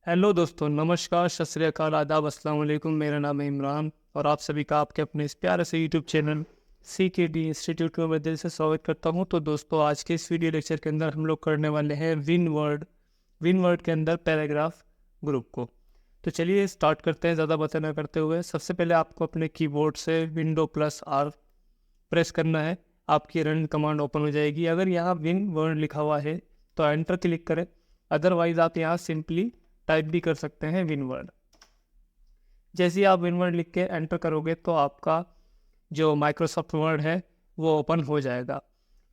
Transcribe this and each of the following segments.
Hello दोस्तों, नमस्कार, सत श्री अकाल, आदाब, अस्सलाम वालेकुम। मेरा नाम है इमरान और आप सभी का आपके अपने इस प्यारे से यूट्यूब चैनल CKD इंस्टीट्यूट में मैं दिल से स्वागत करता हूं। तो दोस्तों, आज के इस वीडियो लेक्चर के अंदर हम लोग करने वाले हैं विन वर्ड के अंदर पैराग्राफ ग्रुप को। तो चलिए स्टार्ट करते हैं। ज़्यादा बातें ना करते हुए सबसे पहले आपको अपने कीबोर्ड से Windows+R प्रेस करना है। आपकी रन कमांड ओपन हो जाएगी। अगर यहाँ विन वर्ड लिखा हुआ है तो एंटर क्लिक करें, अदरवाइज आप यहाँ सिंपली टाइप भी कर सकते हैं विन वर्ड। जैसे ही आप विन वर्ड लिख के एंटर करोगे तो आपका जो माइक्रोसॉफ्ट वर्ड है वो ओपन हो जाएगा।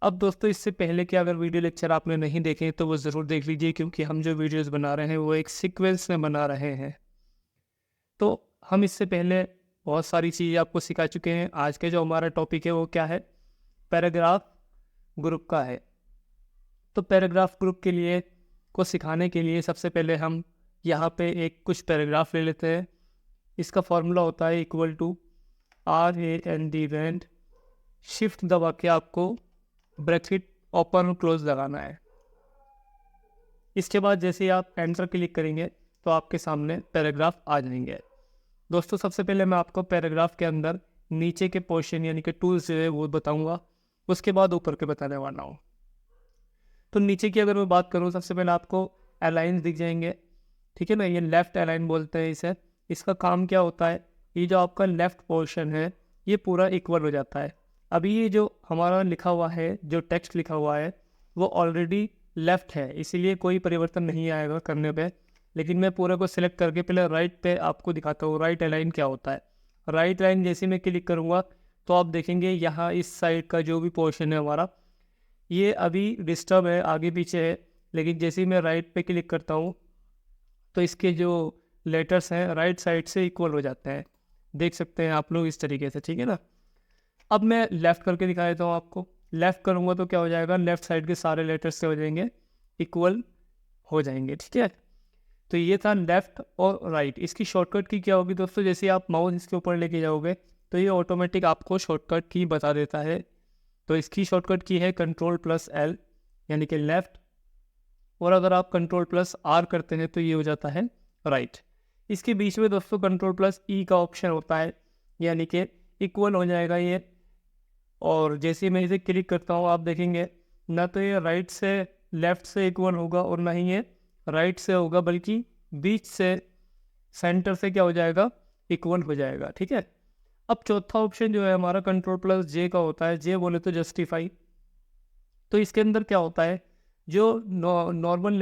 अब दोस्तों, इससे पहले कि अगर वीडियो लेक्चर आपने नहीं देखे तो वो ज़रूर देख लीजिए, क्योंकि हम जो वीडियोस बना रहे हैं वो एक सीक्वेंस में बना रहे हैं। तो हम इससे पहले बहुत सारी चीज़ें आपको सिखा चुके हैं। आज के जो हमारा टॉपिक है वो क्या है, पैराग्राफ ग्रुप का है। तो पैराग्राफ ग्रुप के लिए को सिखाने के लिए सबसे पहले हम यहाँ पे एक कुछ पैराग्राफ ले लेते हैं। इसका फॉर्मूला होता है equal to RAND rand, shift दबा के आपको ब्रैकेट ओपन और क्लोज लगाना है। इसके बाद जैसे ही आप एंटर क्लिक करेंगे तो आपके सामने पैराग्राफ आ जाएंगे। दोस्तों, सबसे पहले मैं आपको पैराग्राफ के अंदर नीचे के पोर्शन यानी कि टूल्स जो है वो बताऊँगा, उसके बाद ऊपर के बताने वाला हूँ। तो नीचे की अगर मैं बात करूँ, सबसे पहले आपको अलाइंस दिख जाएंगे, ठीक है ना। ये लेफ़्ट अलाइन बोलते हैं इसे। इसका काम क्या होता है, ये जो आपका लेफ़्ट पोर्शन है ये पूरा इक्वल हो जाता है। अभी ये जो हमारा लिखा हुआ है, जो टेक्स्ट लिखा हुआ है वो ऑलरेडी लेफ़्ट है, इसीलिए कोई परिवर्तन नहीं आएगा करने पे। लेकिन मैं पूरे को सिलेक्ट करके पहले राइट पे आपको दिखाता हूँ राइट अलाइन क्या होता है। राइट लाइन जैसे मैं क्लिक करूँगा तो आप देखेंगे यहाँ इस साइड का जो भी पोर्शन है हमारा, ये अभी डिस्टर्ब है, आगे पीछे है। लेकिन जैसे ही मैं राइट पे क्लिक करता हूँ तो इसके जो लेटर्स हैं राइट साइड से इक्वल हो जाते हैं। देख सकते हैं आप लोग इस तरीके से, ठीक है ना। अब मैं लेफ़्ट करके दिखा देता हूँ आपको। लेफ़्ट करूँगा तो क्या हो जाएगा, लेफ़्ट साइड के सारे लेटर्स से हो जाएंगे इक्वल हो जाएंगे, ठीक है। तो ये था लेफ़्ट और राइट। इसकी शॉर्टकट की क्या होगी दोस्तों, जैसे आप माउस इसके ऊपर लेके जाओगे तो ये ऑटोमेटिक आपको शॉर्टकट की बता देता है। तो इसकी शॉर्टकट की है Ctrl+L यानी कि लेफ़्ट, और अगर आप Ctrl+R करते हैं तो ये हो जाता है राइट। इसके बीच में दोस्तों Ctrl+E का ऑप्शन होता है, यानी कि इक्वल हो जाएगा ये। और जैसे मैं इसे क्लिक करता हूँ आप देखेंगे ना तो ये राइट से लेफ़्ट से इक्वल होगा और ना ही ये राइट से होगा, बल्कि बीच से सेंटर से क्या हो जाएगा, इक्वल हो जाएगा, ठीक है। अब चौथा ऑप्शन जो है हमारा Ctrl+J का होता है। जे बोले तो जस्टिफाई। तो इसके अंदर क्या होता है, जो नॉर्मल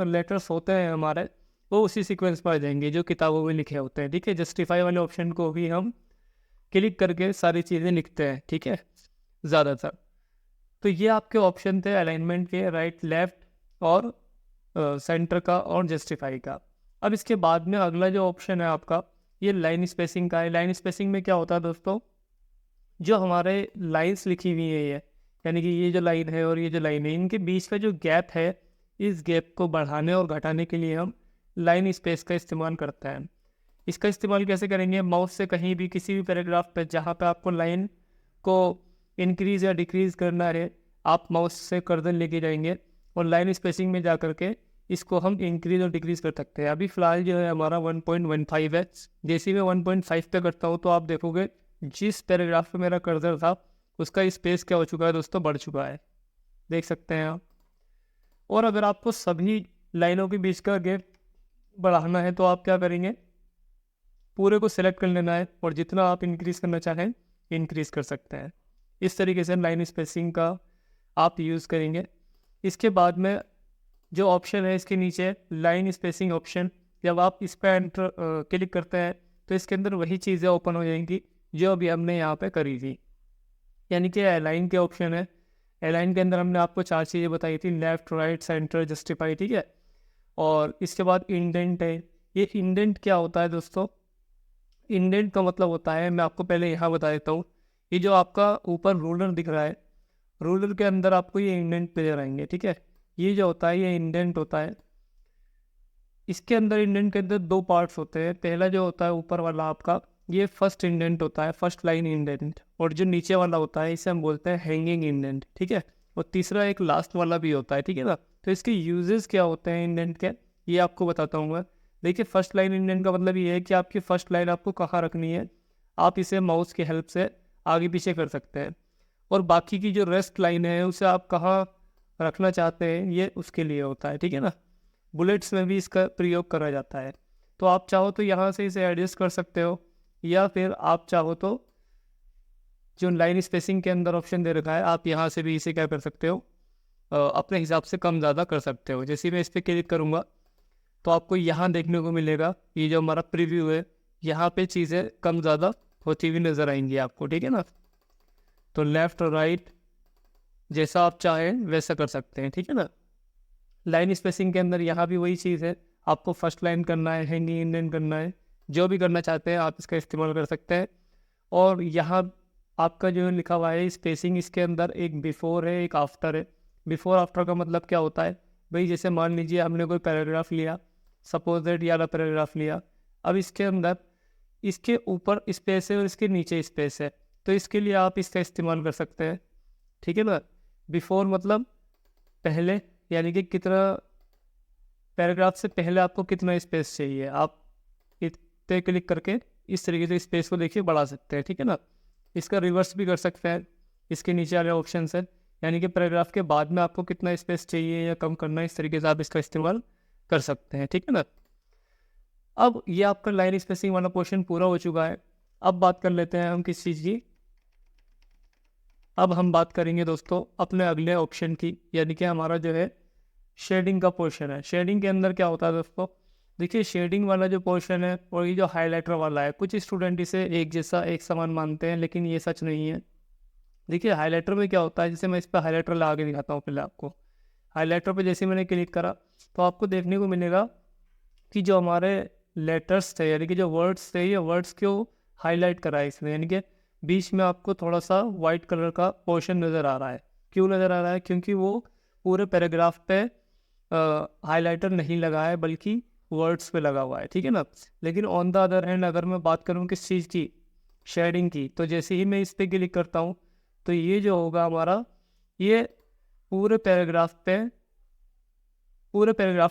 लेटर्स होते हैं हमारे वो उसी सीक्वेंस में आ जाएंगे जो किताबों में लिखे होते हैं, ठीक है। जस्टिफाई वाले ऑप्शन को भी हम क्लिक करके सारी चीज़ें लिखते हैं, ठीक है, ज़्यादातर। तो ये आपके ऑप्शन थे अलाइनमेंट के, राइट, लेफ़्ट और सेंटर का और जस्टिफाई का। अब इसके बाद में अगला जो ऑप्शन है आपका ये लाइन स्पेसिंग का है। लाइन स्पेसिंग में क्या होता है दोस्तों, जो हमारे लाइंस लिखी हुई है ये, यानी कि ये जो लाइन है और ये जो लाइन है, इनके बीच का जो गैप है, इस गैप को बढ़ाने और घटाने के लिए हम लाइन स्पेस का इस्तेमाल करते हैं। इसका इस्तेमाल कैसे करेंगे, माउस से कहीं भी किसी भी पैराग्राफ पे जहाँ पे आपको लाइन को इंक्रीज़ या डिक्रीज़ करना है, आप माउस से कर्सर लेके जाएंगे और लाइन स्पेसिंग में जा करके इसको हम इंक्रीज़ और डिक्रीज़ कर सकते हैं। अभी फ़िलहाल जो है हमारा 1.15 है। जैसे ही मैं 1.5 पे करता हूँ तो आप देखोगे जिस पैराग्राफ पे मेरा कर्सर था उसका स्पेस क्या हो चुका है दोस्तों, बढ़ चुका है, देख सकते हैं आप। और अगर आपको सभी लाइनों के बीच का गैप बढ़ाना है तो आप क्या करेंगे, पूरे को सिलेक्ट कर लेना है और जितना आप इंक्रीज़ करना चाहें इंक्रीज़ कर सकते हैं। इस तरीके से लाइन स्पेसिंग का आप यूज़ करेंगे। इसके बाद में जो ऑप्शन है इसके नीचे लाइन स्पेसिंग ऑप्शन, जब आप इस पर एंटर क्लिक करते हैं तो इसके अंदर वही चीज़ें ओपन हो जाएंगी जो अभी हमने यहाँ पे करी थी। यानी कि अलाइन के ऑप्शन है। अलाइन के अंदर हमने आपको 4 चीज़ें बताई थी, लेफ़्ट, राइट, सेंटर, जस्टिफाई, ठीक है। और इसके बाद इंडेंट है। ये इंडेंट क्या होता है दोस्तों, इंडेंट का मतलब होता है, मैं आपको पहले यहाँ बता देता हूँ। ये जो आपका ऊपर रूलर दिख रहा है, रूलर के अंदर आपको ये इंडेंट नजर आएंगे, ठीक है। ये जो होता है ये इंडेंट होता है। इसके अंदर इंडेंट के अंदर 2 पार्ट्स होते हैं। पहला जो होता है ऊपर वाला आपका, ये फर्स्ट इंडेंट होता है, फर्स्ट लाइन इंडेंट। और जो नीचे वाला होता है इसे हम बोलते हैं हैंगिंग इंडेंट, ठीक है। और तीसरा एक लास्ट वाला भी होता है, ठीक है ना। तो इसके यूजेस क्या होते हैं इंडेंट के, ये आपको बताता हूँ मैं। देखिए फर्स्ट लाइन इंडेंट का मतलब ये है कि आपकी फर्स्ट लाइन आपको कहाँ रखनी है, आप इसे माउस की हेल्प से आगे पीछे कर सकते हैं, और बाकी की जो रेस्ट लाइन है उसे आप कहाँ रखना चाहते हैं ये उसके लिए होता है, ठीक है ना। बुलेट्स में भी इसका प्रयोग करा जाता है, तो आप चाहो तो यहाँ से इसे एडजस्ट कर सकते हो, या फिर आप चाहो तो जो लाइन स्पेसिंग के अंदर ऑप्शन दे रखा है आप यहाँ से भी इसे क्या कर सकते हो, अपने हिसाब से कम ज़्यादा कर सकते हो। जैसे मैं इस पर क्लिक करूँगा तो आपको यहाँ देखने को मिलेगा, ये जो हमारा प्रीव्यू है यहाँ पे चीज़ें कम ज़्यादा होती हुई नज़र आएंगी आपको, ठीक है ना। तो लेफ़्ट और राइट जैसा आप चाहें वैसा कर सकते हैं, ठीक है ना। लाइन स्पेसिंग के अंदर यहाँ भी वही चीज़ है, आपको फर्स्ट लाइन करना है, हैंगिंग इंडेंट करना है, जो भी करना चाहते हैं आप इसका इस्तेमाल कर सकते हैं। और यहाँ आपका जो लिखा हुआ है स्पेसिंग, इसके अंदर एक बिफोर है एक आफ्टर है। बिफोर आफ्टर का मतलब क्या होता है भाई, जैसे मान लीजिए हमने कोई पैराग्राफ लिया, सपोज दैट ये वाला पैराग्राफ लिया, अब इसके अंदर इसके ऊपर स्पेस है और इसके नीचे स्पेस है, तो इसके लिए आप इसका इस्तेमाल कर सकते हैं, ठीक है ना। बिफोर मतलब पहले, यानी कि कितना पैराग्राफ से पहले आपको कितना स्पेस चाहिए, आप इस पे क्लिक करके इस तरीके से स्पेस को देखिए बढ़ा सकते हैं, ठीक है ना। इसका रिवर्स भी कर सकते हैं, इसके नीचे वाले ऑप्शन है, यानी कि पैराग्राफ के बाद में आपको कितना स्पेस चाहिए या कम करना है, इस तरीके से आप इसका इस्तेमाल कर सकते हैं, ठीक है ना। अब ये आपका लाइन स्पेसिंग वाला पोर्शन पूरा हो चुका है। अब बात कर लेते हैं हम किस चीज़ की, अब हम बात करेंगे दोस्तों अपने अगले ऑप्शन की, यानी कि हमारा जो है शेडिंग का पोर्शन है। शेडिंग के अंदर क्या होता है दोस्तों, देखिए शेडिंग वाला जो पोर्शन है और ये जो हाइलाइटर वाला है, कुछ स्टूडेंट इसे एक जैसा एक समान मानते हैं, लेकिन ये सच नहीं है। देखिए हाइलाइटर में क्या होता है, जैसे मैं इस पर हाइलाइटर लगा के दिखाता हूँ पहले आपको। हाइलाइटर पे जैसे मैंने क्लिक करा तो आपको देखने को मिलेगा कि जो हमारे लेटर्स थे, यानी कि जो वर्ड्स थे, ये वर्ड्स को हाईलाइट करा है इसने, यानी कि बीच में आपको थोड़ा सा वाइट कलर का पोर्शन नज़र आ रहा है। क्यों नज़र आ रहा है, क्योंकि वो पूरे पैराग्राफ पे हाइलाइटर नहीं लगा है, बल्कि वर्ड्स पे लगा हुआ है, ठीक है ना। लेकिन ऑन द अदर हैंड अगर मैं बात करूँ किस चीज़ की, शेडिंग की, तो जैसे ही मैं इस पर क्लिक करता हूँ तो ये जो होगा हमारा, ये पूरे पैराग्राफ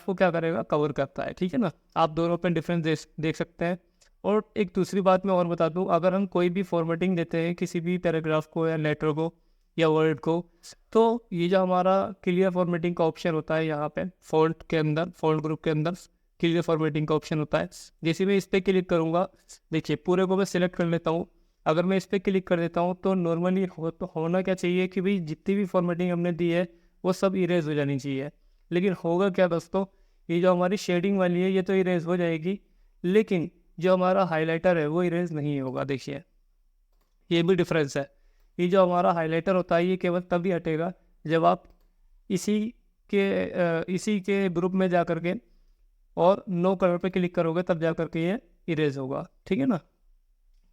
को क्या करेगा, कवर करता है, ठीक है ना। आप दोनों पे डिफरेंस देख सकते हैं। और एक दूसरी बात मैं और बता दूं, अगर हम कोई भी फॉर्मेटिंग देते हैं किसी भी पैराग्राफ को या लेटर को या वर्ड को, तो ये जो हमारा क्लियर फॉर्मेटिंग का ऑप्शन होता है यहाँ पे फॉन्ट के अंदर, फॉन्ट ग्रुप के अंदर क्लियर फॉर्मेटिंग का ऑप्शन होता है। जैसे मैं इस पर क्लिक करूँगा, देखिए पूरे को मैं सिलेक्ट कर लेता हूँ। अगर मैं इस पर क्लिक कर देता हूँ तो नॉर्मली होना क्या चाहिए कि भाई जितनी भी फॉर्मेटिंग हमने दी है वो सब इरेज हो जानी चाहिए। लेकिन होगा क्या दोस्तों, ये जो हमारी शेडिंग वाली है ये तो इरेज हो जाएगी, लेकिन जो हमारा हाइलाइटर है वो इरेज नहीं होगा। देखिए ये भी डिफरेंस है। ये जो हमारा हाइलाइटर होता है ये केवल तभी हटेगा जब आप इसी के ग्रुप में जा करके और नो कलर पे क्लिक करोगे, तब जा करके ये इरेज होगा, ठीक है ना।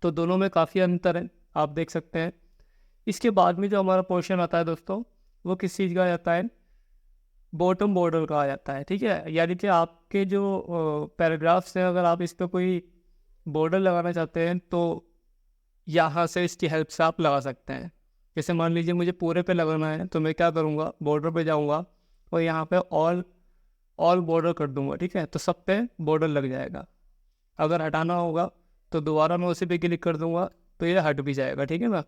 तो दोनों में काफ़ी अंतर है, आप देख सकते हैं। इसके बाद में जो हमारा पोर्शन आता है दोस्तों, वो किस चीज़ का आता है, बॉटम बॉर्डर का आ जाता है, ठीक है। यानी कि आपके जो पैराग्राफ्स हैं, अगर आप इस पर कोई बॉर्डर लगाना चाहते हैं तो यहाँ से इसकी हेल्प से आप लगा सकते हैं। जैसे मान लीजिए मुझे पूरे पे लगाना है तो मैं क्या करूँगा, बॉर्डर पे जाऊँगा और यहाँ पे ऑल बॉर्डर कर दूँगा, ठीक है, तो सब पे बॉर्डर लग जाएगा। अगर हटाना होगा तो दोबारा मैं उसी पे क्लिक कर दूँगा तो ये हट भी जाएगा, ठीक है ना।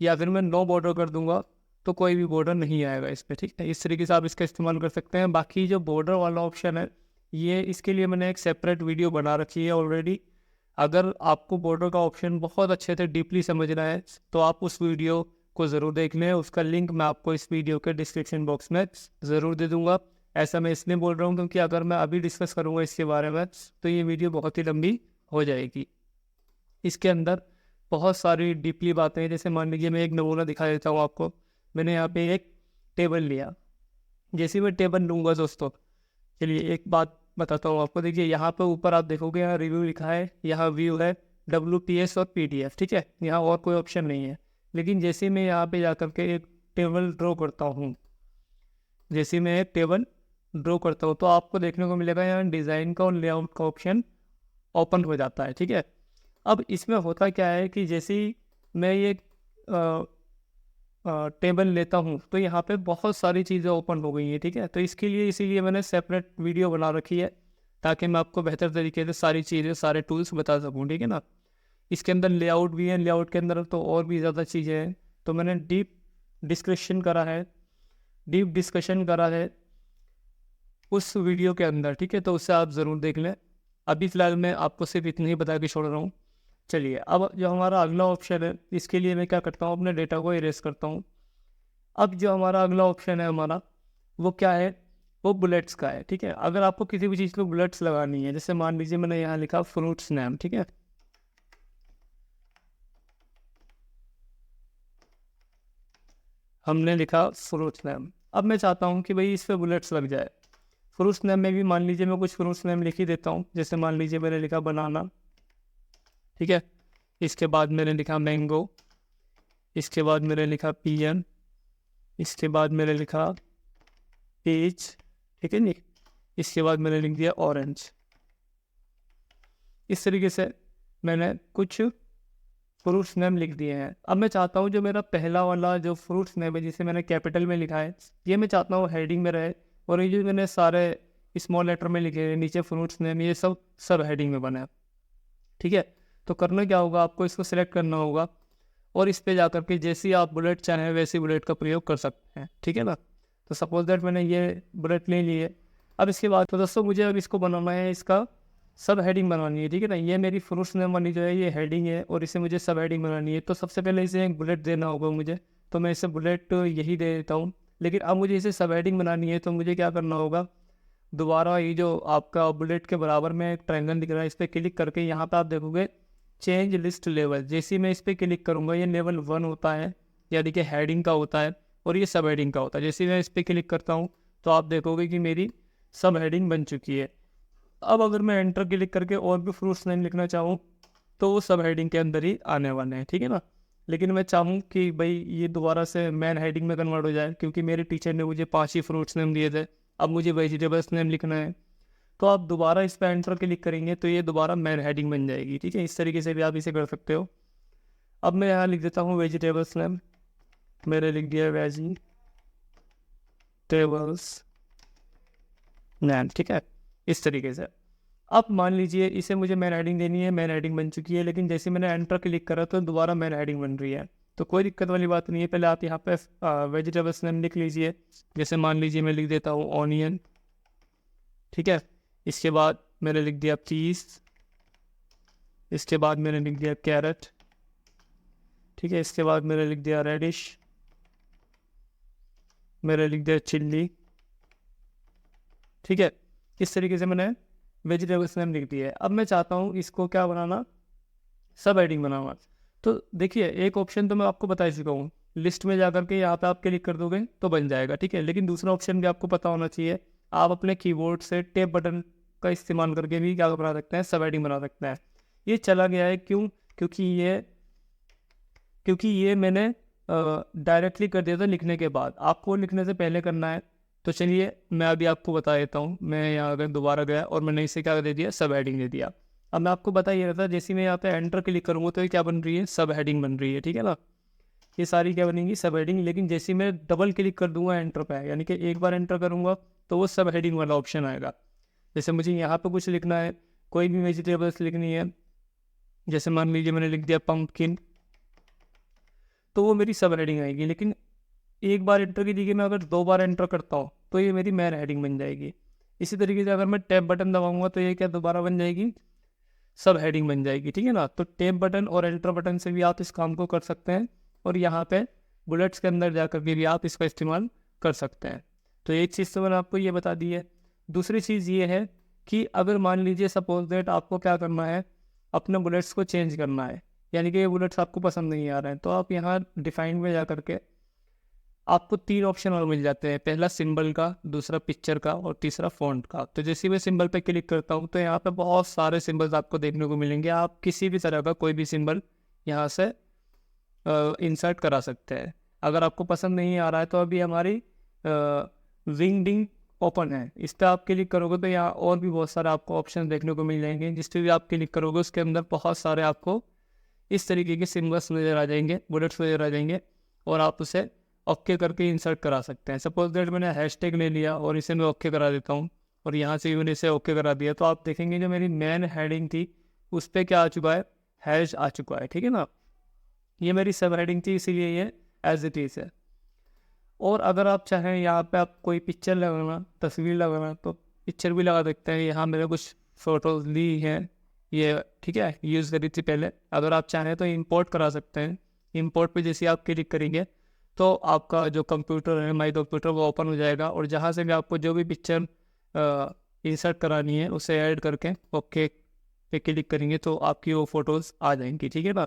या फिर मैं नो बॉर्डर कर दूँगा तो कोई भी बॉर्डर नहीं आएगा इस पर, ठीक है। इस तरीके से आप इसका इस्तेमाल कर सकते हैं। बाकी जो बॉर्डर वाला ऑप्शन है, ये इसके लिए मैंने एक सेपरेट वीडियो बना रखी है ऑलरेडी। अगर आपको बॉर्डर का ऑप्शन बहुत अच्छे से डीपली समझना है तो आप उस वीडियो को ज़रूर देख लें, उसका लिंक मैं आपको इस वीडियो के डिस्क्रिप्शन बॉक्स में ज़रूर दे दूँगा। ऐसा मैं इसलिए बोल रहा हूँ क्योंकि अगर मैं अभी डिस्कस करूँगा इसके बारे में तो ये वीडियो बहुत ही लंबी हो जाएगी। इसके अंदर बहुत सारी डीपली बातें हैं। जैसे मान लीजिए मैं एक नमूना दिखा देता हूँ आपको। मैंने यहाँ पे एक टेबल लिया, जैसे मैं टेबल लूँगा दोस्तों, चलिए एक बात बताता हूँ आपको। देखिए यहाँ पे ऊपर आप देखोगे यहाँ रिव्यू लिखा है, यहाँ व्यू है, WPS और PDF, ठीक है। यहाँ और कोई ऑप्शन नहीं है। लेकिन जैसे मैं यहाँ पे जा करके एक टेबल ड्रॉ करता हूँ, जैसे मैं एक टेबल ड्रॉ करता हूँ तो आपको देखने को मिलेगा यहाँ डिज़ाइन का और लेआउट का ऑप्शन ओपन हो जाता है, ठीक है। अब इसमें होता क्या है कि जैसे ही मैं ये टेबल लेता हूँ तो यहाँ पे बहुत सारी चीज़ें ओपन हो गई हैं, ठीक है। तो इसके लिए इसीलिए मैंने सेपरेट वीडियो बना रखी है ताकि मैं आपको बेहतर तरीके से सारी चीज़ें, सारे टूल्स बता सकूँ, ठीक है ना। इसके अंदर लेआउट भी है, लेआउट के अंदर तो और भी ज़्यादा चीज़ें हैं। तो मैंने डीप डिस्कशन करा है उस वीडियो के अंदर, ठीक है, तो उससे आप ज़रूर देख लें। अभी फ़िलहाल मैं आपको सिर्फ इतना ही बता के छोड़ रहा हूँ। चलिए, अब जो हमारा अगला ऑप्शन है, इसके लिए मैं क्या करता हूँ, अपने डेटा को इरेज करता हूँ। अब जो हमारा अगला ऑप्शन है हमारा, वो क्या है, वो बुलेट्स का है, ठीक है। अगर आपको किसी भी चीज़ को बुलेट्स लगानी है, जैसे मान लीजिए मैंने यहाँ लिखा फ्रूट्स नेम, ठीक है, हमने लिखा फ्रूट्स नेम। अब मैं चाहता हूँ कि भाई इस पर बुलेट्स लग जाए। फ्रूट्स नेम में भी मान लीजिए मैं कुछ फ्रूट्स नेम लिख ही देता हूँ। जैसे मान लीजिए मैंने लिखा बनाना, ठीक है, इसके बाद मैंने लिखा मैंगो, इसके बाद मैंने लिखा पियन, इसके बाद मैंने लिखा पीच, ठीक है जी, इसके बाद मैंने लिख दिया ऑरेंज। इस तरीके से मैंने कुछ फ्रूट्स नेम लिख दिए हैं। अब मैं चाहता हूँ जो मेरा पहला वाला जो फ्रूट्स नेम है, जिसे मैंने कैपिटल में लिखा है, ये मैं चाहता हूँ हेडिंग में रहे, और ये जो मैंने सारे स्मॉल लेटर में लिखे हैं नीचे फ्रूट्स नेम, ये सब हेडिंग में बना है, ठीक है। तो करना क्या होगा, आपको इसको सिलेक्ट करना होगा और इस पे जाकर के जैसी आप बुलेट चाहें वैसी बुलेट का प्रयोग कर सकते हैं, ठीक है ना। तो सपोज दैट मैंने ये बुलेट ले ली है। अब इसके बाद तो दोस्तों मुझे अब इसको बनाना है, इसका सब हेडिंग बनानी है, ठीक है ना। ये मेरी फ्रूट्स नेम वाली जो है ये हेडिंग है, और इसे मुझे सब हेडिंग बनानी है। तो सबसे पहले इसे एक बुलेट देना होगा मुझे, तो मैं इसे बुलेट यही दे देता हूँ। लेकिन अब मुझे इसे सब हेडिंग बनानी है, तो मुझे क्या करना होगा, दोबारा ये जो आपका बुलेट के बराबर में एक ट्रायंगल दिख रहा है, इस पर क्लिक करके यहाँ पर आप देखोगे चेंज लिस्ट लेवल। जैसे ही मैं इस पर क्लिक करूँगा, ये लेवल 1 होता है, यानी कि हेडिंग का होता है, और ये सब हेडिंग का होता है। जैसे ही मैं इस पर क्लिक करता हूँ तो आप देखोगे कि मेरी सब हेडिंग बन चुकी है। अब अगर मैं एंटर क्लिक करके और भी फ्रूट्स नेम लिखना चाहूँ तो वो सब हेडिंग के अंदर ही आने वाले हैं, ठीक है ना। लेकिन मैं चाहूँ कि भाई ये दोबारा से मेन हेडिंग में कन्वर्ट हो जाए, क्योंकि मेरे टीचर ने मुझे 5 ही फ्रूट्स नेम दिए थे। अब मुझे वेजिटेबल्स नेम लिखना है, तो आप दोबारा इस पर एंटर क्लिक करेंगे तो ये दोबारा मेन हेडिंग बन जाएगी, ठीक है। इस तरीके से भी आप इसे कर सकते हो। अब मैं यहाँ लिख देता हूँ वेजिटेबल्स नेम, मैंने लिख दिया वेजिटेबल्स नेम, ठीक है, इस तरीके से। अब मान लीजिए इसे मुझे मेन हेडिंग देनी है, मेन हेडिंग बन चुकी है, लेकिन जैसे मैंने एंटर क्लिक करा तो दोबारा मेन हेडिंग बन रही है। तो कोई दिक्कत वाली बात नहीं है। पहले आप यहाँ पे वेजिटेबल्स नेम लिख लीजिए। जैसे मान लीजिए मैं लिख देता हूँ ऑनियन, ठीक है, इसके बाद मैंने लिख दिया पीस, इसके बाद मैंने लिख दिया कैरेट, ठीक है, इसके बाद मैंने लिख दिया रेडिश, मैंने लिख दिया चिल्ली, ठीक है। इस तरीके से मैंने वेजिटेबल्स नेम लिख दिया है। अब मैं चाहता हूँ इसको क्या बनाना, सब हेडिंग बनाना। तो देखिए एक ऑप्शन तो मैं आपको बता ही चुका हूँ, लिस्ट में जाकर के यहाँ पे आप क्लिक कर दोगे तो बन जाएगा, ठीक है। लेकिन दूसरा ऑप्शन भी आपको पता होना चाहिए, आप अपने कीबोर्ड से टैब बटन का इस्तेमाल करके भी क्या बना सकते हैं, सब हेडिंग बना सकते हैं। ये चला गया है क्यों, क्योंकि ये मैंने डायरेक्टली कर दिया था लिखने के बाद, आपको लिखने से पहले करना है। तो चलिए मैं अभी आपको बता देता हूँ। मैं यहाँ अगर दोबारा गया और मैंने इसे क्या दे दिया, सब हेडिंग दे दिया। अब मैं आपको बता ही रहा था, जैसे मैं यहाँ पे एंटर क्लिक करूँगा तो ये क्या बन रही है, सब हेडिंग बन रही है, ठीक है ना। ये सारी क्या बनेंगी, सब हेडिंग। लेकिन जैसे मैं डबल क्लिक कर दूंगा एंटर पे, यानी कि एक बार एंटर करूँगा तो वो सब हेडिंग वाला ऑप्शन आएगा। जैसे मुझे यहाँ पर कुछ लिखना है, कोई भी वेजिटेबल्स लिखनी है, जैसे मान लीजिए मैंने लिख दिया पम्पकिन, तो वो मेरी सब हेडिंग आएगी। लेकिन एक बार एंटर की जगह मैं अगर 2 बार एंटर करता हूँ तो ये मेरी मेन हेडिंग बन जाएगी। इसी तरीके से अगर मैं टैब बटन दबाऊंगा तो ये क्या दोबारा बन जाएगी, सब हेडिंग बन जाएगी, ठीक है ना। तो टैब बटन और एंटर बटन से भी आप इस काम को कर सकते हैं, और यहाँ पे बुलेट्स के अंदर जाकर के भी आप इसका इस्तेमाल कर सकते हैं। तो एक चीज़ तो मैंने आपको ये बता दी है। दूसरी चीज़ ये है कि अगर मान लीजिए सपोज दैट आपको क्या करना है, अपने बुलेट्स को चेंज करना है, यानी कि ये बुलेट्स आपको पसंद नहीं आ रहे हैं, तो आप यहाँ डिफाइन में जा करके आपको 3 ऑप्शन और मिल जाते हैं। पहला सिंबल का, दूसरा पिक्चर का, और तीसरा फ़ॉन्ट का। तो जैसे मैं सिंबल पे क्लिक करता हूँ तो यहाँ पे बहुत सारे सिंबल्स आपको देखने को मिलेंगे। आप किसी भी तरह का कोई भी सिंबल यहाँ से इंसर्ट करा सकते हैं। अगर आपको पसंद नहीं आ रहा है तो अभी हमारी विंगडिंग ओपन है, इस पर आप क्लिक करोगे तो यहाँ और भी बहुत सारे आपको ऑप्शन देखने को मिल जाएंगे। जिस पर भी आप क्लिक करोगे उसके अंदर बहुत सारे आपको इस तरीके के सिंबल्स नज़र आ जाएंगे, बुलेट्स नज़र आ जाएंगे, और आप उसे ओके करके इंसर्ट करा सकते हैं। सपोज दैट मैंने हैशटैग ले लिया और इसे मैं ओके करा देता हूँ, और यहाँ से भी मैंने इसे ओके करा दिया। तो आप देखेंगे जो मेरी मेन हेडिंग थी उस पर क्या आ चुका है, हैश आ चुका है, ठीक है ना। ये मेरी सब हेडिंग थी, इसीलिए ये एज इट इज़ है। और अगर आप चाहें यहाँ पे आप कोई पिक्चर लगाना, तस्वीर लगाना, तो पिक्चर भी लगा सकते हैं। यहाँ मैंने कुछ फ़ोटोज़ ली हैं, ये ठीक है, यूज़ करी थी पहले। अगर आप चाहें तो इंपोर्ट करा सकते हैं। इंपोर्ट पे जैसे आप क्लिक करेंगे तो आपका जो कंप्यूटर है, माई कंप्यूटर, वो ओपन हो जाएगा और जहाँ से भी आपको जो भी पिक्चर इंसर्ट करानी है उसे ऐड करके ओके पे क्लिक करेंगे तो आपकी वो फ़ोटोज़ आ जाएंगी, ठीक है ना।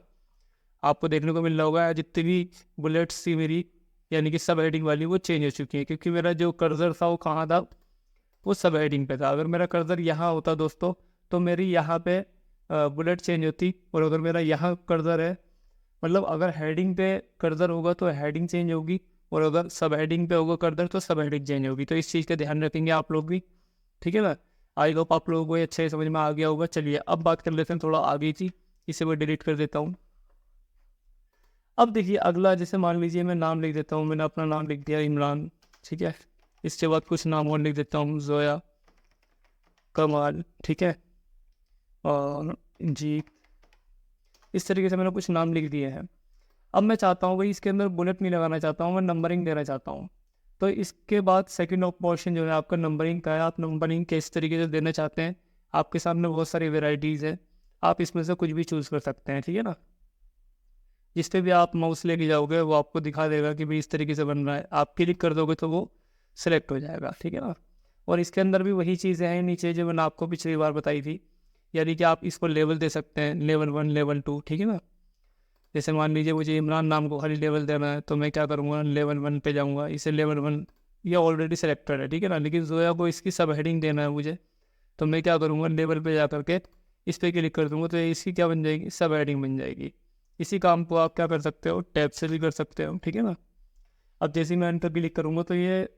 आपको देखने को मिल रहा होगा जितनी भी बुलेट्स थी मेरी, यानी कि सब हेडिंग वाली, वो चेंज हो चुकी है, क्योंकि मेरा जो कर्सर था वो कहाँ था, वो सब हेडिंग पे था। अगर मेरा कर्सर यहाँ होता दोस्तों तो मेरी यहाँ पे बुलेट चेंज होती, और अगर मेरा यहाँ कर्सर है, मतलब अगर हेडिंग पे कर्सर होगा तो हेडिंग चेंज होगी, और अगर सब हेडिंग पे होगा कर्सर तो सब हेडिंग चेंज होगी। तो इस चीज़ का ध्यान रखेंगे आप लोग भी, ठीक है ना। आई होप आप लोगों को ये अच्छे समझ में आ गया होगा। चलिए अब बात कर लेते हैं थोड़ा आगे की, इसे मैं डिलीट कर देता हूँ। अब देखिए अगला, जैसे मान लीजिए मैं नाम लिख देता हूँ, मैंने अपना नाम लिख दिया इमरान, ठीक है। इसके बाद कुछ नाम और लिख देता हूँ, जोया, कमाल, ठीक है, और जी, इस तरीके से मैंने कुछ नाम लिख दिए हैं। अब मैं चाहता हूँ भाई इसके अंदर बुलेट नहीं लगाना चाहता हूँ, मैं नंबरिंग देना चाहता हूँ। तो इसके बाद सेकंड ऑप्शन जो है आपका नंबरिंग का है। आप नंबरिंग किस तरीके से देना चाहते हैं, आपके सामने बहुत सारी वेराइटीज़ है, आप इसमें से कुछ भी चूज़ कर सकते हैं, ठीक है ना। जिस पे भी आप माउस लेके जाओगे वो आपको दिखा देगा कि भाई इस तरीके से बन रहा है, आप क्लिक कर दोगे तो वो सिलेक्ट हो जाएगा, ठीक है ना। और इसके अंदर भी वही चीज़ें हैं नीचे जो मैंने आपको पिछली बार बताई थी, यानी कि आप इसको लेवल दे सकते हैं, लेवल 1, लेवल 2, ठीक है ना। जैसे मान लीजिए मुझे इमरान नाम को खाली लेवल देना है तो मैं क्या करूँगा, लेवल 1 पे जाऊँगा, इसे लेवल 1, ये ऑलरेडी सेलेक्टेड है, ठीक है ना। लेकिन जोया को इसकी सब हेडिंग देना है मुझे, तो मैं क्या करूँगा, लेवल पे जा करके इस पर क्लिक कर दूँगा तो इसकी क्या बन जाएगी, सब हेडिंग बन जाएगी। इसी काम को आप क्या कर सकते हो, टैब से भी कर सकते हो, ठीक है ना। अब जैसे ही मैं एंटर क्लिक करूँगा तो ये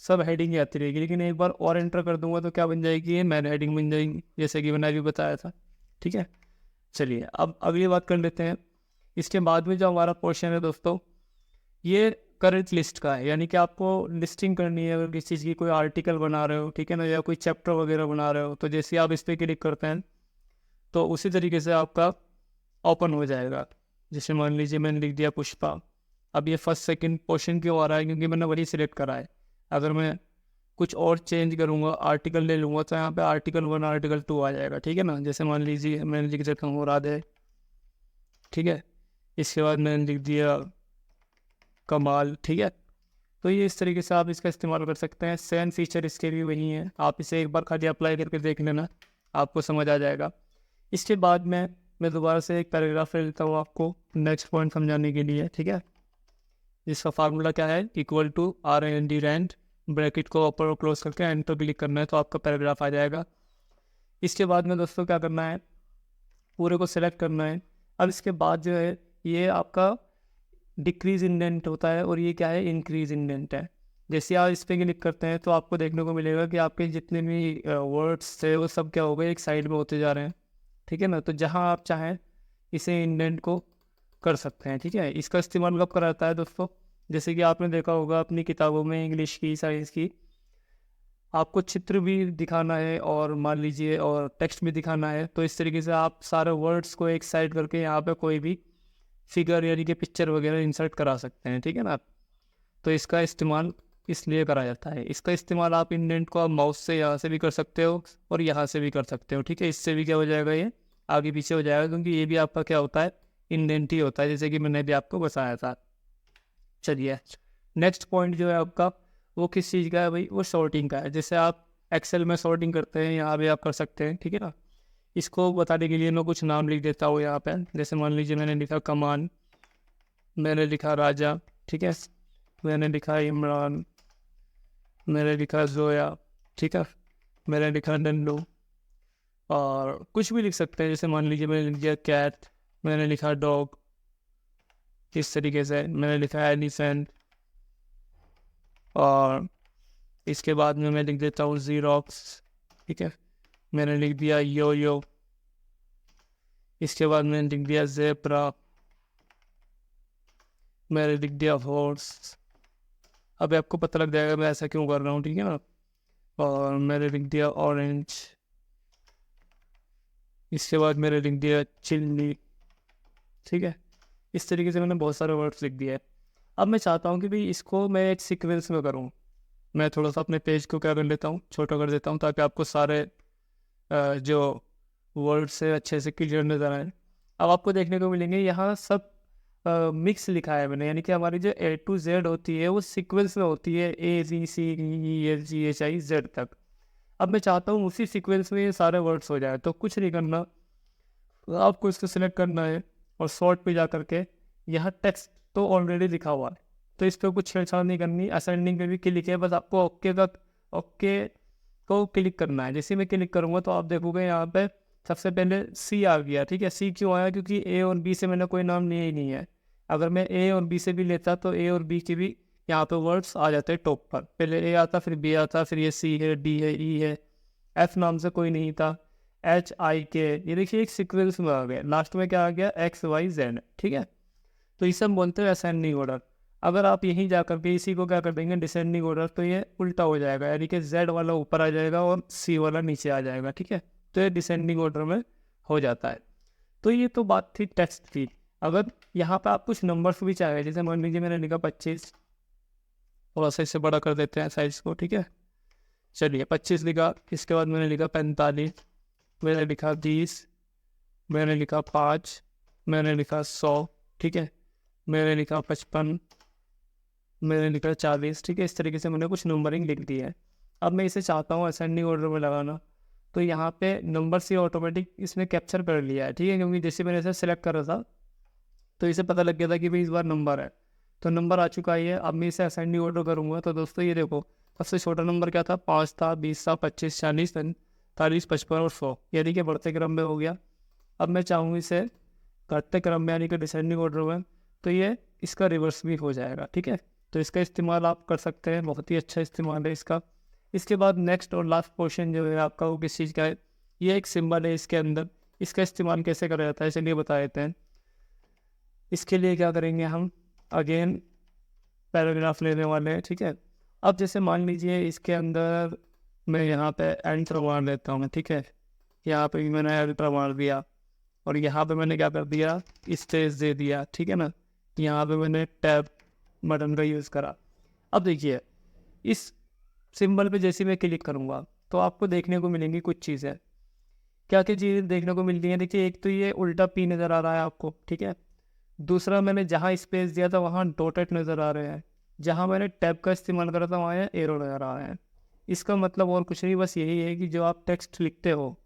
सब हेडिंग ही आती रहेगी, लेकिन एक बार और एंटर कर दूंगा तो क्या बन जाएगी, ये मैन हेडिंग बन जाएगी, जैसे कि मैंने अभी बताया था, ठीक है। चलिए अब अगली बात कर लेते हैं। इसके बाद में जो हमारा पोर्शन है दोस्तों, ये करंट लिस्ट का है, यानी कि आपको लिस्टिंग करनी है। अगर किसी चीज़ की कोई आर्टिकल बना रहे हो, ठीक है ना, या कोई चैप्टर वगैरह बना रहे हो, तो जैसे आप इस पर क्लिक करते हैं तो उसी तरीके से आपका ओपन हो जाएगा। जैसे मान लीजिए मैंने लिख दिया पुष्पा, अब ये फर्स्ट सेकंड पोर्शन क्यों आ रहा है, क्योंकि मैंने वही सिलेक्ट करा है। अगर मैं कुछ और चेंज करूँगा, आर्टिकल ले लूँगा, तो यहाँ पे आर्टिकल 1, आर्टिकल 2 आ जाएगा, ठीक है ना। जैसे मान लीजिए मैंने लिख देता हूँ राधे, ठीक है। इसके बाद मैंने लिख दिया कमाल, ठीक है। तो ये इस तरीके से आप इसका इस्तेमाल कर सकते हैं। सेम फीचर इसके भी वही हैं, आप इसे एक बार खाली अप्लाई करके देख लेना, आपको समझ आ जाएगा। इसके बाद मैं दोबारा से एक पैराग्राफ ले लेता हूँ आपको नेक्स्ट पॉइंट समझाने के लिए, ठीक है। इसका फार्मूला क्या है, equal to RAND rand, bracket को ऊपर और क्लोज करके एंटर क्लिक करना है तो आपका पैराग्राफ आ जाएगा। इसके बाद में दोस्तों क्या करना है, पूरे को सिलेक्ट करना है। अब इसके बाद जो है ये आपका डिक्रीज इंडेंट होता है, और ये क्या है, इंक्रीज इंडेंट है। जैसे आप इस पर क्लिक करते हैं तो आपको देखने को मिलेगा कि आपके जितने भी वर्ड्स थे वो सब क्या हो गए, एक साइड में होते जा रहे हैं, ठीक है ना। तो जहाँ आप चाहें इसे इंडेंट को कर सकते हैं, ठीक है। इसका इस्तेमाल कब कराता है दोस्तों, जैसे कि आपने देखा होगा अपनी किताबों में, इंग्लिश की, साइंस की, आपको चित्र भी दिखाना है और मान लीजिए और टेक्स्ट भी दिखाना है, तो इस तरीके से आप सारे वर्ड्स को एक साइड करके यहाँ पे कोई भी फिगर यानी कि पिक्चर वगैरह इंसर्ट करा सकते हैं, ठीक है ना। तो इसका इस्तेमाल इसलिए करा जाता है। इसका इस्तेमाल आप इंडेंट को आप माउस से यहाँ से भी कर सकते हो और यहाँ से भी कर सकते हो, ठीक है। इससे भी क्या हो जाएगा, ये आगे पीछे हो जाएगा, क्योंकि ये भी आपका क्या होता है, इंडेंट ही होता है, जैसे कि मैंने भी आपको बताया था। चलिए नेक्स्ट पॉइंट जो है आपका, वो किस चीज़ का है भाई, वो सॉर्टिंग का है। जैसे आप एक्सेल में सॉर्टिंग करते हैं, यहाँ भी आप कर सकते हैं, ठीक है ना। इसको बताने के लिए मैं कुछ नाम लिख देता हूँ यहाँ पे। जैसे मान लीजिए मैंने लिखा कमान, मैंने लिखा राजा, ठीक है, मैंने लिखा इमरान, मैंने लिखा जोया, ठीक है, मैंने लिखा नन्नू, और कुछ भी लिख सकते हैं। जैसे मान लीजिए मैंने लिख दिया कैट, मैंने लिखा डॉग, इस तरीके से मैंने लिखा एलिफेंट, और इसके बाद में मैं लिख देता हूँ ज़ीरोक्स, ठीक है, मैंने लिख दिया यो यो, इसके बाद मैंने लिख दिया ज़ेब्रा, मैंने लिख दिया हॉर्स। अब आपको पता लग जाएगा मैं ऐसा क्यों कर रहा हूँ, ठीक है ना। और मैंने लिख दिया ऑरेंज, इसके बाद मैंने लिख दिया चिल्ली। ठीक है, इस तरीके से मैंने बहुत सारे वर्ड्स लिख दिए। अब मैं चाहता हूँ कि भाई इसको मैं एक सीक्वेंस में करूँ। मैं थोड़ा सा अपने पेज को क्या कर लेता हूँ, छोटा कर देता हूँ, ताकि आपको सारे जो वर्ड्स है अच्छे से क्लियर नज़र आए। अब आपको देखने को मिलेंगे यहाँ सब मिक्स लिखा है मैंने, यानी कि हमारी जो A to Z होती है वो सीक्वेंस में होती है, ABCDEFGHIZ तक। अब मैं चाहता हूँ उसी सीक्वेंस में ये सारे वर्ड्स हो जाए। तो कुछ नहीं करना, आपको इसको सिलेक्ट करना है और सॉर्ट पे जा करके यहाँ टेक्स्ट तो ऑलरेडी लिखा हुआ है, तो इस पर कुछ छेड़छाड़ नहीं करनी। असेंडिंग पे भी क्लिक है, बस आपको ओके को क्लिक करना है। जैसे मैं क्लिक करूँगा तो आप देखोगे यहाँ पे सबसे पहले C आ गया। ठीक है, C क्यों आया? क्योंकि A और B से मैंने कोई नाम लिया ही नहीं है। अगर मैं A और B से भी लेता तो A और B के भी यहाँ पे वर्ड्स आ जाते हैं टॉप पर। पहले A आता, फिर B आता, फिर ये C है, D है, E है, F नाम से कोई नहीं था, HIK। ये देखिए एक सीक्वेंस में आ गया। लास्ट में क्या आ गया? XYZ। ठीक है, तो इसे हम बोलते हैं असेंडिंग ऑर्डर। अगर आप यहीं जाकर के इसी को क्या कर देंगे डिसेंडिंग ऑर्डर, तो ये उल्टा हो जाएगा, यानी कि Z वाला ऊपर आ जाएगा और C वाला नीचे आ जाएगा। ठीक है, तो ये डिसेंडिंग ऑर्डर में हो जाता है। तो ये तो बात थी टेक्स्ट की। अगर यहाँ पे आप कुछ नंबर्स भी चाहे, जैसे मान लीजिए मैंने लिखा 25, थोड़ा सा इससे बड़ा कर देते हैं साइज को। ठीक है, चलिए 25 लिखा। इसके बाद मैंने लिखा 45, मैंने लिखा 20, मैंने लिखा 5, मैंने लिखा 100। ठीक है, मैंने लिखा 55, मैंने लिखा 40। ठीक है, इस तरीके से मैंने कुछ नंबरिंग लिख दी है। अब मैं इसे चाहता हूँ असेंडिंग ऑर्डर में लगाना, तो यहाँ पे नंबर से ऑटोमेटिक इसने कैप्चर कर लिया है। ठीक है, क्योंकि जैसे मैंने इसे सेलेक्ट कर रहा था तो इसे पता लग गया था कि भाई इस बार नंबर है, तो नंबर आ चुका है। अब मैं इसे असेंडिंग ऑर्डर करूँगा तो दोस्तों ये देखो, सबसे छोटा नंबर क्या था? 5 था, 20 था, 25, 40, 45, 55 और 100, यानी कि बढ़ते क्रम में हो गया। अब मैं चाहूँ इसे घटते क्रम में, यानी कि डिसेंडिंग ऑर्डर में, तो ये इसका रिवर्स भी हो जाएगा। ठीक है, तो इसका इस्तेमाल आप कर सकते हैं, बहुत ही अच्छा इस्तेमाल है इसका। इसके बाद नेक्स्ट और लास्ट पोर्शन जो है आपका वो किस चीज़ का है? ये एक सिंबल है इसके अंदर, इसका इस्तेमाल कैसे करा जाता है चलिए बता देते हैं। इसके लिए क्या करेंगे हम, अगेन पैराग्राफ लेने वाले हैं। ठीक है, अब जैसे मान लीजिए इसके अंदर मैं यहाँ पे एंटर मार लेता हूँ। ठीक है, यहाँ पे भी मैंने एंटर मार दिया और यहाँ पे मैंने क्या कर दिया? स्पेस दे दिया। ठीक है ना, यहाँ पे मैंने टैब बटन का यूज़ करा। अब देखिए इस सिंबल पे जैसे मैं क्लिक करूँगा तो आपको देखने को मिलेंगी कुछ चीज़ें। क्या क्या चीज़ें देखने को मिलती हैं? देखिए, एक तो ये उल्टा P नज़र आ रहा है आपको। ठीक है, दूसरा मैंने जहाँ स्पेस दिया था वहाँ डॉटेड नज़र आ रहे हैं, जहाँ मैंने टैब का इस्तेमाल करा था वहाँ एरो नज़र आ रहे हैं। इसका मतलब और कुछ नहीं, बस यही है कि जो आप टेक्स्ट लिखते हो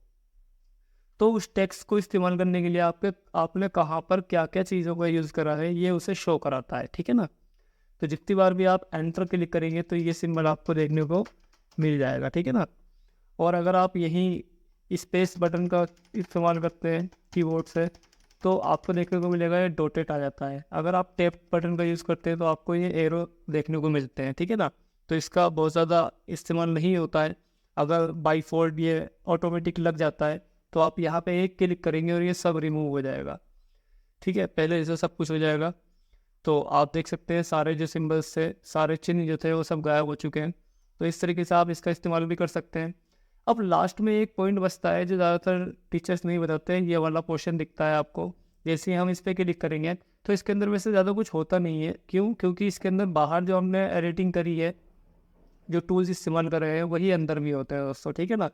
तो उस टेक्स्ट को इस्तेमाल करने के लिए आपने कहाँ पर क्या क्या चीज़ों का यूज़ करा है ये उसे शो कराता है। ठीक है ना, तो जितनी बार भी आप एंटर क्लिक करेंगे तो ये सिंबल आपको देखने को मिल जाएगा। ठीक है ना, और अगर आप यहीं स्पेस बटन का इस्तेमाल करते हैं कीबोर्ड से तो आपको देखने को मिलेगा ये डॉटेड आ जाता है। अगर आप टैप बटन का यूज़ करते हैं तो आपको ये एरो देखने को मिलते हैं। ठीक है ना, तो इसका बहुत ज़्यादा इस्तेमाल नहीं होता है। अगर बाई फोल्ड ये ऑटोमेटिक लग जाता है तो आप यहाँ पे एक क्लिक करेंगे और ये सब रिमूव हो जाएगा। ठीक है, पहले जैसे सब कुछ हो जाएगा। तो आप देख सकते हैं सारे जो सिंबल्स थे, सारे चिन्ह जो थे वो सब गायब हो चुके हैं। तो इस तरीके से आप इसका इस्तेमाल भी कर सकते हैं। अब लास्ट में एक पॉइंट बचता है जो ज़्यादातर टीचर्स नहीं बताते, ये वाला पोर्शन दिखता है आपको। जैसे ही हम इस पर क्लिक करेंगे तो इसके अंदर वैसे ज़्यादा कुछ होता नहीं है। क्यों? क्योंकि इसके अंदर बाहर जो हमने एडिटिंग करी है, जो टूल्स इस्तेमाल कर रहे हैं वही अंदर भी होते हैं दोस्तों। ठीक है ना,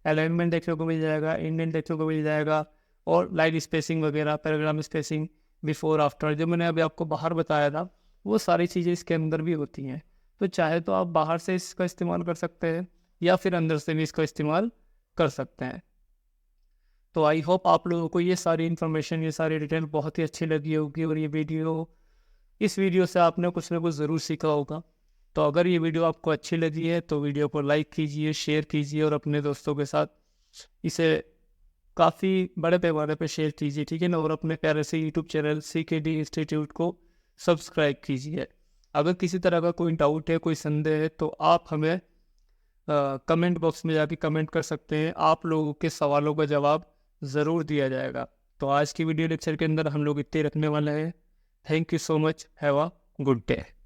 अलाइनमेंट देखने को मिल जाएगा, इंडेंट देखने को मिल जाएगा, और लाइन स्पेसिंग वगैरह, पैराग्राफ स्पेसिंग, बिफोर आफ्टर, जो मैंने अभी आपको बाहर बताया था वो सारी चीज़ें इसके अंदर भी होती हैं। तो चाहे तो आप बाहर से इसका इस्तेमाल कर सकते हैं या फिर अंदर से भी इसका इस्तेमाल कर सकते हैं। तो आई होप आप लोगों को ये सारी इन्फॉर्मेशन, ये सारी डिटेल बहुत ही अच्छी लगी होगी, और ये इस वीडियो से आपने कुछ ना कुछ ज़रूर सीखा होगा। तो अगर ये वीडियो आपको अच्छी लगी है तो वीडियो को लाइक कीजिए, शेयर कीजिए और अपने दोस्तों के साथ इसे काफ़ी बड़े पैमाने पे शेयर कीजिए। ठीक है ना, और अपने प्यारे से यूट्यूब चैनल CKD इंस्टीट्यूट को सब्सक्राइब कीजिए। अगर किसी तरह का कोई डाउट है, कोई संदेह है तो आप हमें कमेंट बॉक्स में जाके कमेंट कर सकते हैं। आप लोगों के सवालों का जवाब ज़रूर दिया जाएगा। तो आज की वीडियो लेक्चर के अंदर हम लोग इतने रखने वाले हैं। Thank you so much, have a good day.